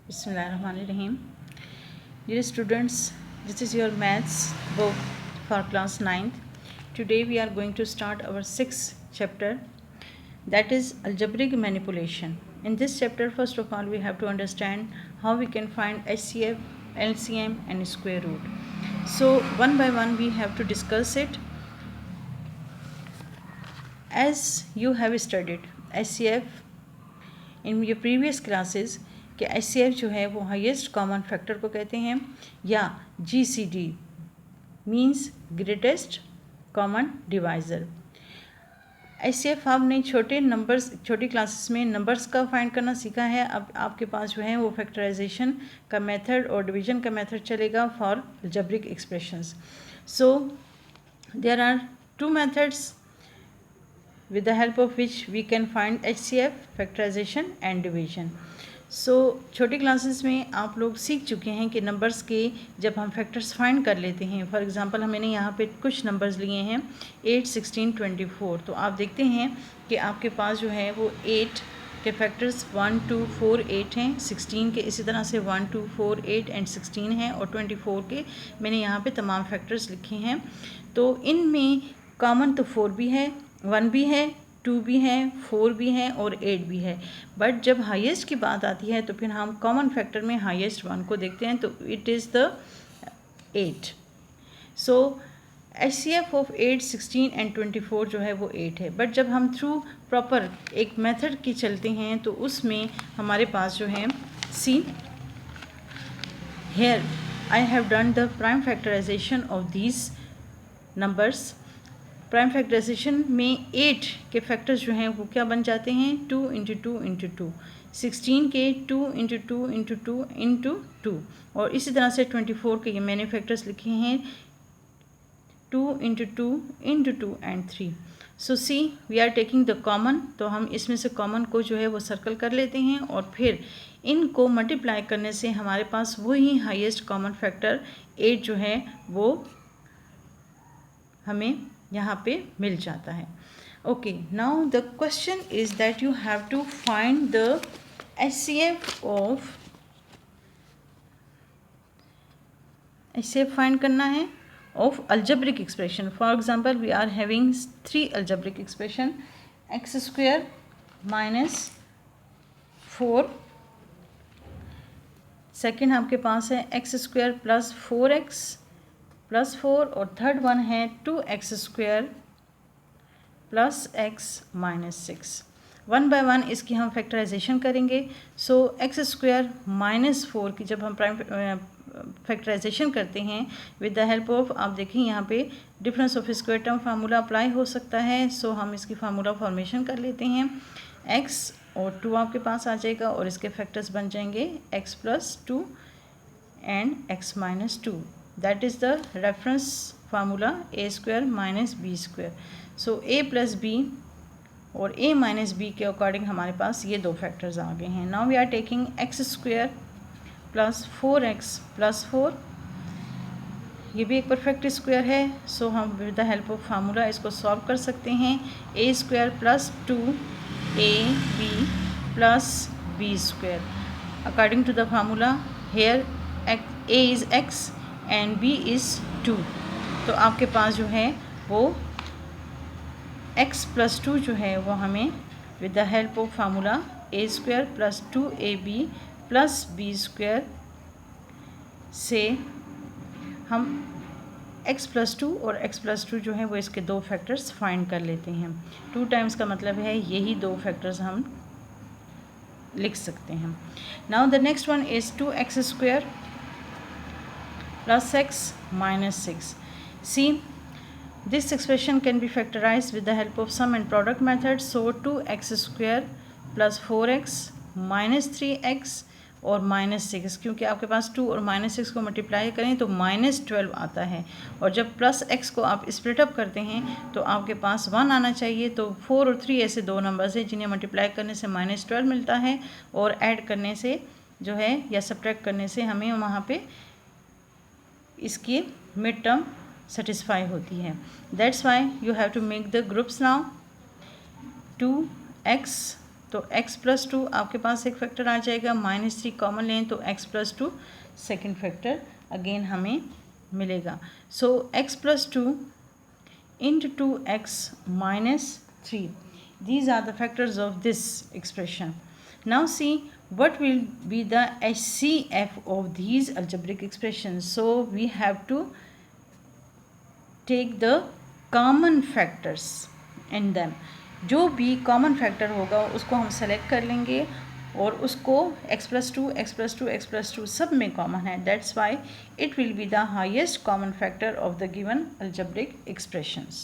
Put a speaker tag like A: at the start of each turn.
A: Bismillahirrahmanirrahim. Dear students, this is your maths book for class 9th. Today we are going to start our 6th chapter, that is algebraic manipulation. In this chapter, first of all, we have to understand how we can find HCF, LCM and square root. So one by one we have to discuss it. As you have studied HCF in your previous classes कि HCF जो है वो highest common factor को कहते हैं, या GCD means greatest common divisor. HCF आपने छोटी क्लासेस में नंबर्स का फाइंड करना सीखा है. अब आपके पास जो है वो फैक्टराइजेशन का मेथड और डिवीजन का मेथड चलेगा for algebraic expressions. So there are two methods with the help of which we can find HCF, factorization and division. So छोटी क्लासेस में आप लोग सीख चुके हैं कि नंबर्स के जब हम फैक्टर्स फाइंड कर लेते हैं, फॉर एग्जांपल मैंने यहाँ पे कुछ नंबर्स लिए हैं 8, 16, 24. तो आप देखते हैं कि आपके पास जो है वो 8 के फैक्टर्स 1, 2, 4, 8 हैं, 16 के इसी तरह से 1, 2, 4, 8 एंड 16 हैं, और 24 के मैंने यहाँ पे तमाम फैक्टर्स लिखे हैं. तो इनमें कॉमन तो 4 भी है, 1 भी है, 2 भी है, 4 भी है और 8 भी है. बट जब हाईएस्ट की बात आती है तो फिर हम कॉमन फैक्टर में हाईएस्ट 1 को देखते हैं, तो it is the 8. So HCF of 8, 16 and 24 जो है वो 8 है. बट जब हम थ्रू प्रॉपर एक मेथड की चलते हैं तो उसमें हमारे पास जो है see here I have done the prime factorisation of these numbers. Prime factorisation में 8 के फैक्टर्स जो हैं वो क्या बन जाते हैं 2 इंटू 2 इंटू 2, 16 के 2 इंटू 2 इंटू 2 इंटू 2, और इसी तरह से 24 के ये मैंने फैक्टर्स लिखे हैं 2 into 2 into 2 and 3. So see we are taking the common, तो हम इसमें से कॉमन को जो है वो सर्कल कर लेते हैं और फिर इनको मल्टीप्लाई करने से हमारे पास वही हाईएस्ट कॉमन फैक्टर 8 जो है वो हमें यहाँ पे मिल जाता है. Okay, now the question is that you have to find the HCF find करना है of algebraic expression. For example we are having 3 algebraic expression, x square minus 4, second आपके पास है x square plus 4x plus 4, और third one है 2x square plus x minus 6. One by one इसकी हम factorisation करेंगे. सो x स्क्वायर माइनस 4 की जब हम प्राइम फैक्टराइजेशन करते हैं विद द हेल्प ऑफ, आप देखें यहाँ पे difference of square term formula apply हो सकता है. सो हम इसकी फार्मूला फॉर्मेशन कर लेते हैं. x और 2 आपके पास आ जाएगा और इसके फैक्टर्स बन जाएंगे x plus 2 and x minus 2. That is the reference formula a square minus b square. So a plus b और a minus b के अकॉर्डिंग हमारे पास ये 2 फैक्टर्स आ गए हैं. Now we are taking x square plus 4x plus 4, ये भी एक perfect square है. सो हम with the help of formula इसको सॉल्व कर सकते हैं. a square plus 2ab plus b square according to the formula. Here a is x and b is 2. तो आपके पास जो है वो x प्लस 2 जो है वो हमें with the help of formula a square plus 2ab plus b square से हम x प्लस 2 और x प्लस 2 जो है वो इसके 2 फैक्टर्स फाइंड कर लेते हैं. 2 टाइम्स का मतलब है यही 2 फैक्टर्स हम लिख सकते हैं. Now the next one is 2x square plus x minus 6. See, this expression can be factorized with the help of sum and product method. So 2x square plus 4x minus 3x और minus 6, क्योंकि आपके पास 2 और minus 6 को multiply करें तो minus 12 आता है, और जब प्लस x को आप स्प्लिट अप करते हैं तो आपके पास 1 आना चाहिए. तो 4 और 3 ऐसे 2 नंबर्स हैं जिन्हें मल्टीप्लाई करने से माइनस 12 मिलता है, और ऐड करने से जो है या सब्ट्रैक्ट करने से हमें वहाँ पे इसकी मिड टर्म सेटिस्फाई होती है. That's why you have to make the groups now. 2x तो x+2 आपके पास एक फैक्टर आ जाएगा, -3 कॉमन लें तो x+2 सेकेंड फैक्टर अगेन हमें मिलेगा. सो x+2 into 2x minus 3. These are the factors of this expression. Now see what will be the HCF of these algebraic expressions. So we have to take the common factors in them. जो भी common factor होगा उसको हम select कर लेंगे और उसको x+2 x+2 x+2 सब में कॉमन है. That's why it will be the highest common factor of the given algebraic expressions.